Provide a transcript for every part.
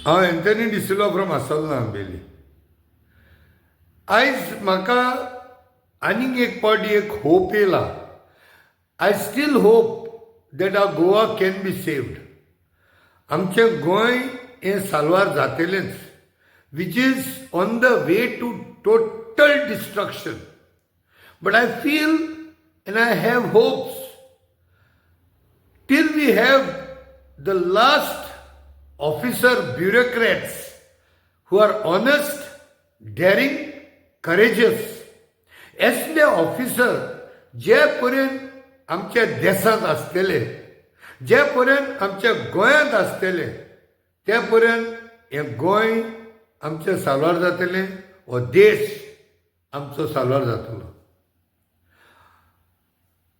हांव एंथनी डिसिल्वा फ्रॉम आसोलना आंबेली. आयज म्हाका आनीक एक पावटी एक होप येयला. I still hope that our Goa can be saved. आमचें गोंय हें साल्वार जातलेंच, which is on the way to total destruction. But I feel and I have hopes till we have the last officer bureaucrats who are honest, daring, courageous. असले officer जे पर्यंत आमच्या देशांत आसतले, जे पर्यंत आमच्या गोंयांत आसतले, ते पर्यंत हें गोंय आमचें साल्वार जातलें, हो देश आमचो साल्वार जातलो.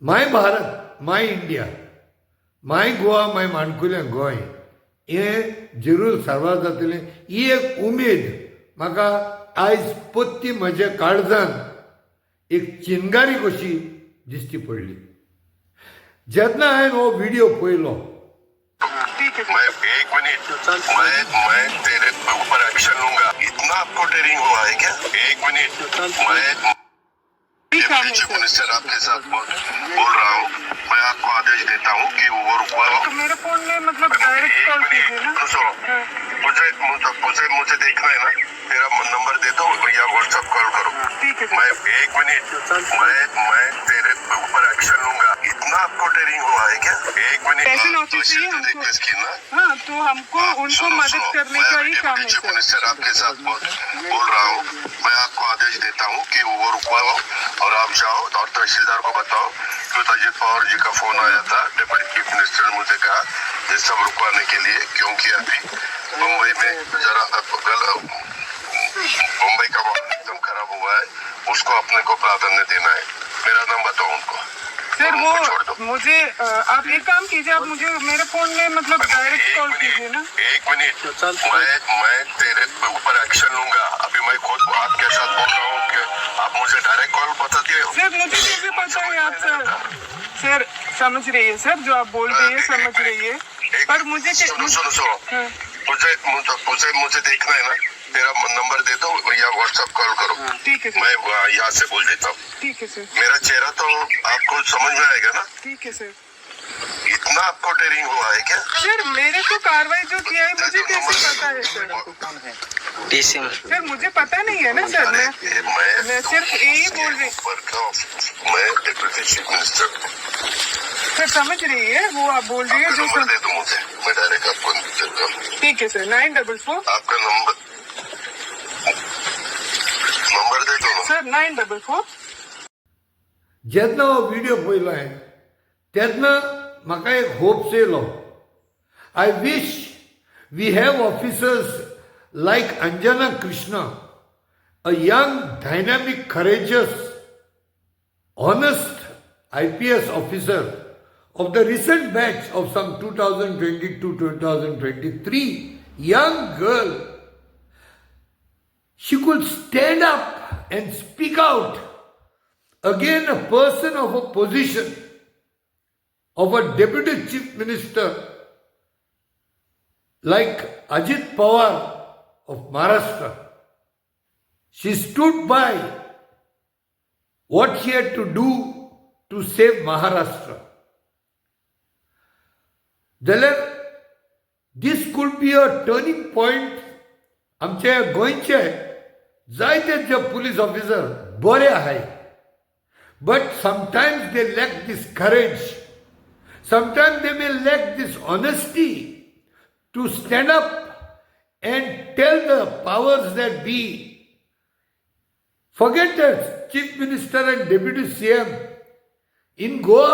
My Bharat, my India, my Goa, my माणकुलें गोंय हें जरूर साल्वार जातलें. ही एक उमेद म्हाका आयज पत्ती म्हज्या काळजांत एक चिंगारी कशी दिश्टी पडली जेन्ना हांवें हो व्हिडिओ पळयलो. मैं एक मिनट मैं तेरे ऊपर एक्शन लूंगा. इतना आपको टेरिंग हुआ है क्या? एक मिनट मैं डिप्टी मिनिस्टर आपके साथ बोल रहा हूँ. मैं आपको आदेश देता हूँ कि वो रुकवा लो. तो मेरे फोन में मतलब डायरेक्ट कॉल कीजिए ना. मुझे देखना है ना. तेरा नंबर दे दो या व्हाट्सएप कॉल करो. ठीक है. मैं एक मिनट मैं तेरे ऊपर एक्शन लूंगा. इतना आपको टेरिंग हुआ है क्या? एक मिनट हाँ, तो हमको उनको मदद करने का ही काम है. डिप्टी मिनिस्टर आपके साथ बोल रहा हूँ. मैं आपको आदेश देता हूँ कि वो रुकवा लो और आप जाओ और तहसीलदार को बताओ कि अजित पवार जी का फोन आया था. डिप्टी चीफ मिनिस्टर ने मुझे कहा ये सब रुकवाने के लिए, क्योंकि अभी मुंबई में जरा मुंबई का माहौल एकदम खराब हुआ है. उसको अपने को प्राधान्य देना है. मेरा नाम बताओ उनको. सर वो मुझे आप एक काम कीजिए, आप मुझे मेरे फोन में मतलब डायरेक्ट कॉल कीजिए ना. एक मिनट मैं तेरे ऊपर एक्शन लूंगा. अभी मैं खुद आपके साथ बोल रहा हूँ कि आप मुझे डायरेक्ट कॉल बता दिए. सर मुझे कैसे पता है आप सर समझ रही है सर, जो आप बोल रही है समझ रही है, पर मुझे सुनो मुझे देखना है ना. तेरा नंबर दे दो या व्हाट्सएप कॉल करो. ठीक है सर. मैं यहाँ से बोल देता हूँ. ठीक है सर. मेरा चेहरा तो आपको समझ में आएगा ना. ठीक है सर. इतना आपको टेरिंग हुआ है क्या? सर मेरे को कार्रवाई जो किया है मुझे कैसे पता है सर? सर मुझे पता नहीं है ना सर. मैं सिर्फ यही बोल रही. मैं डिप्टी चीफ मिनिस्टर. सर समझ रही है वो आप बोल रही है जो नंबर दे दो मुझे. मैं डायरेक्ट आपको देता हूँ. ठीक है सर. 944 आपका नंबर दे दो सर. 944 जेन्ना हो व्हिडिओ पळयलो हांवें तेन्ना म्हाका एक होप्स येयलो. I wish we have officers like Anjana Krishna, a young dynamic courageous honest IPS officer of the recent batch of some 2022-2023 young girl. She could stand up and speak out against a person of a position of a deputy chief minister like Ajit Pawar of Maharashtra. She stood by what she had to do to save Maharashtra. This could be a turning point. आमच्या गोंयचे जायते जे police officer बरे आहाय, but sometimes they lack this courage. Sometimes they may lack this honesty to stand up and tell the powers that be. Forget that Chief Minister and Deputy CM. In Goa,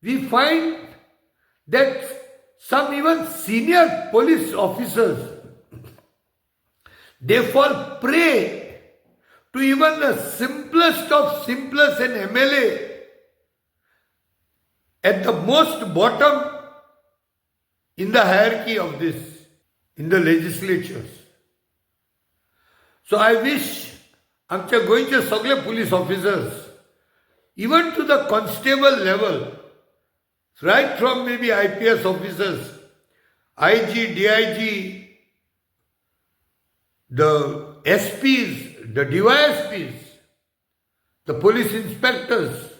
we find that some even senior police officers, they fall prey to even the simplest of simplest and MLA at the most bottom in the hierarchy of this, in the legislatures. So I wish आमच्या गोंयचे सगळे police officers, even to the constable level, right from maybe IPS officers, IG, DIG, the SPs, the DYSPs, the police inspectors,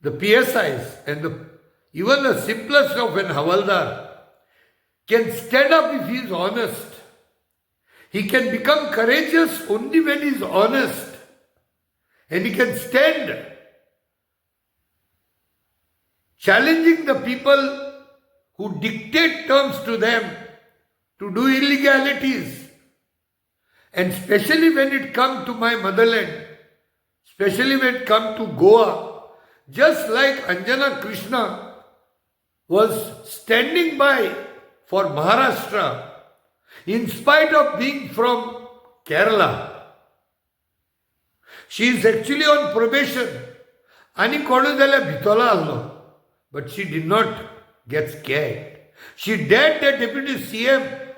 the PSIs, and even the simplest of an Havaldar can stand up if he is honest. He can become courageous only when he is honest. And he can stand challenging the people who dictate terms to them to do illegalities. And especially when it comes to my motherland, especially when it comes to Goa, just like Aanjana Krishna was standing by for Maharashtra, in spite of being from Kerala. She is actually on probation. Ani kodu जाल्यार भितोला आसलो. But she did not get scared. She dared the deputy CM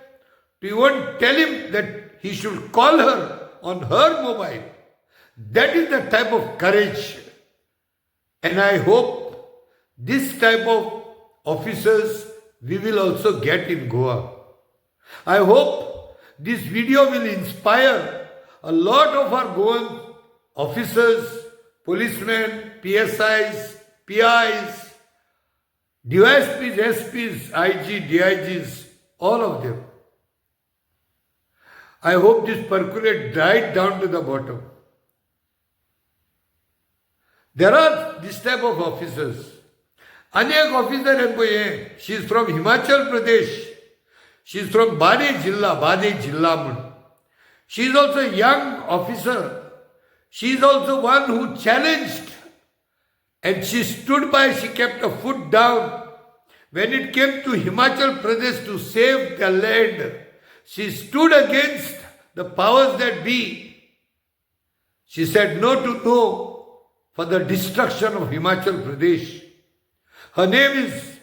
to even tell him that he should call her on her mobile. That is the type of courage. And I hope this type of officers we will also get in Goa. I hope this video will inspire a lot of our Goan officers, policemen, PSIs, PIs, DYSPs, SPs, IG, DIGs, all of them. I hope this percolate right down to the bottom. There are this type of officers. Anek officer hai koi, she is from Himachal Pradesh. She is from Bade Jilla. She is also a young officer. She is also one who challenged and she stood by, she kept a foot down. When it came to Himachal Pradesh to save the land, she stood against the powers that be. She said no to no for the destruction of Himachal Pradesh. Her name is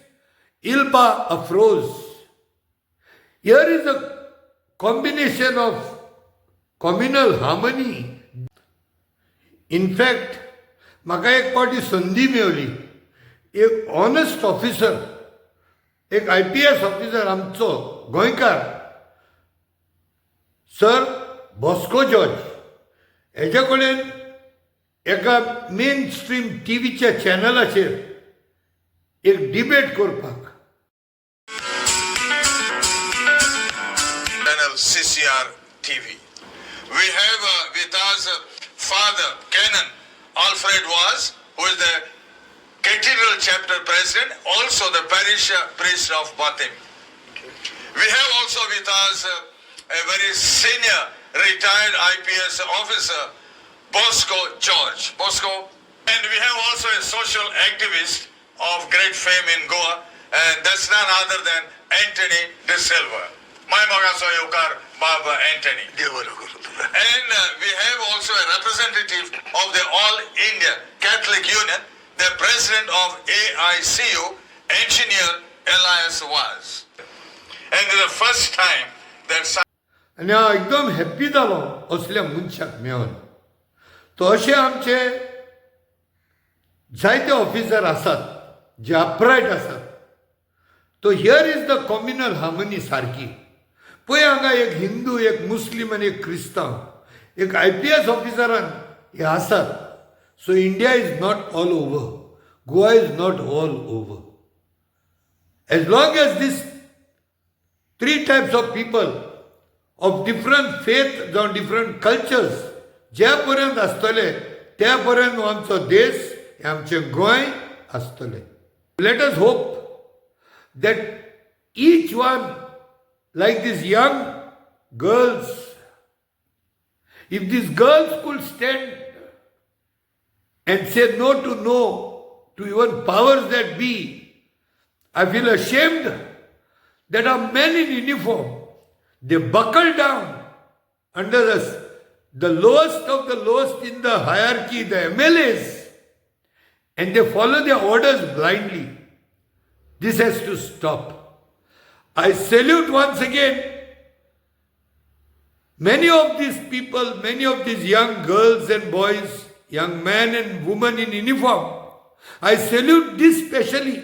Feroze. Here is a combination of communal harmony. In fact, म्हाका एक पावटी संदी मेवली. एक honest officer, एक IPS officer आमचो गोंयकार, sir Bosco George, हेजे कडेन एका मेन स्ट्रीम टीव्हीच्या चॅनलाचेर एक डिबेट करपाक. Channel CCR TV. We have with us Father Canon Alfred was, who is the Cathedral Chapter President, also the Parish Priest of Batim. We have also with us a very senior retired IPS officer, Bosco George. Bosco. And we have also a social activist of great fame in Goa, and that's none other than Anthony De Silva. My Magasoyokar Baba Anthony. And we have also a representative of the All India Catholic Union, the president of AICU, Engineer Elias was. And the first time that आनी हांव एकदम happy जालो असल्या मनशाक मेळोन. तो अशे आमचे जायते ऑफिसर आसात जे अपरायट आसात. तो here is the communal harmony सारकी. पळय हांगा एक हिंदू, एक मुस्लीम आनी एक क्रिस्तांव, एक IPS ऑफिसरान हे आसात. So India is not all over. Goa is not all over. As long as these three types of people of different faith जावं different cultures ज्या पर्यंत आसतले त्या पर्यंत आमचो देश हे आमचें गोंय आसतलें. Let us hope that each one, like these young girls, if these girls could stand and say no to even powers that be, I feel ashamed that are men in uniform. They buckle down under the lowest of the lowest in the hierarchy, the MLAs, and they follow their orders blindly. This has to stop. I salute once again many of these people, many of these young girls and boys, young men and women in uniform. I salute this specially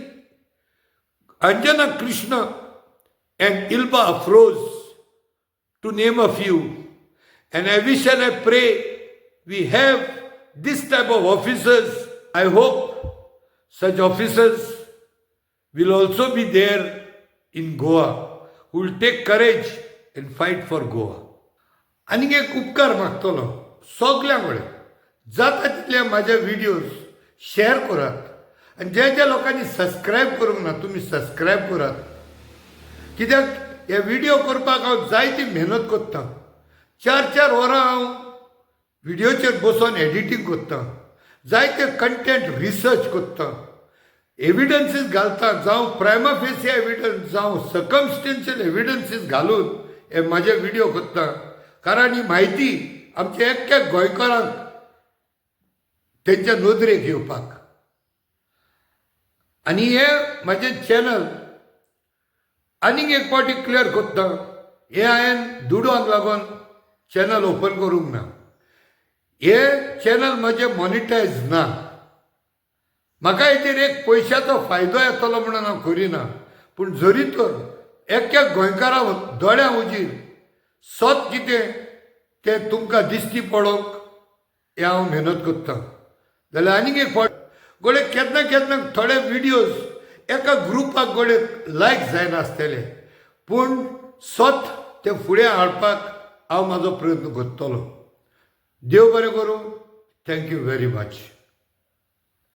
Aanjana Krishna and Feroze, to name a few. And I wish and I pray we have this type of officers. I hope such officers will also be there in Goa who will take courage and fight for Goa. आनीक एक उपकार मागतलो सगळ्यां कडेन जाता तितले म्हाजे videos share करात आनी जे जे लोकांनी सबस्क्रायब करूंक ना तुमी सबस्क्रायब करात कित्याक हे व्हिडियो करपाक हांव जायती मेहनत करता 4-4 वरां हांव व्हिडियोचेर बसून एडिटींग करता जायते कंटेंट रिसर्च करता एविडन्सीस घालता जावं प्रायमा फेसी एविडन्स जावं सकमस्टेन्शियल एविडन्सीस घालून हे म्हाजे व्हिडियो करता कारण ही म्हायती आमच्या एक्या गोंयकारांक तेंच्या नदरेक येवपाक आनी हे म्हाजें चॅनल आनीक एक फावटी क्लियर करता हे हांवें दुडोवंक लागून चॅनल ओपन करूंक ना हे चॅनल म्हजें मॉनिटायज ना म्हाका हेचेर एक पयशाचो फायदो येतलो म्हणून हांव करिना पूण जरी तर एक्या गोंयकारा दोळ्यां उजीर सत कितें तें तुमकां दिश्टी पडोवंक हे हांव मेहनत करतां जाल्यार आनीक एक फावट गोडे केन्ना केन्ना थोडे व्हिडियोज एका ग्रुपाक गोडे लायक जायनासतले पूण सत ते फुडें हाडपाक हांव म्हाजो प्रयत्न करतलो देव बरें करूं थँक्यू व्हेरी मच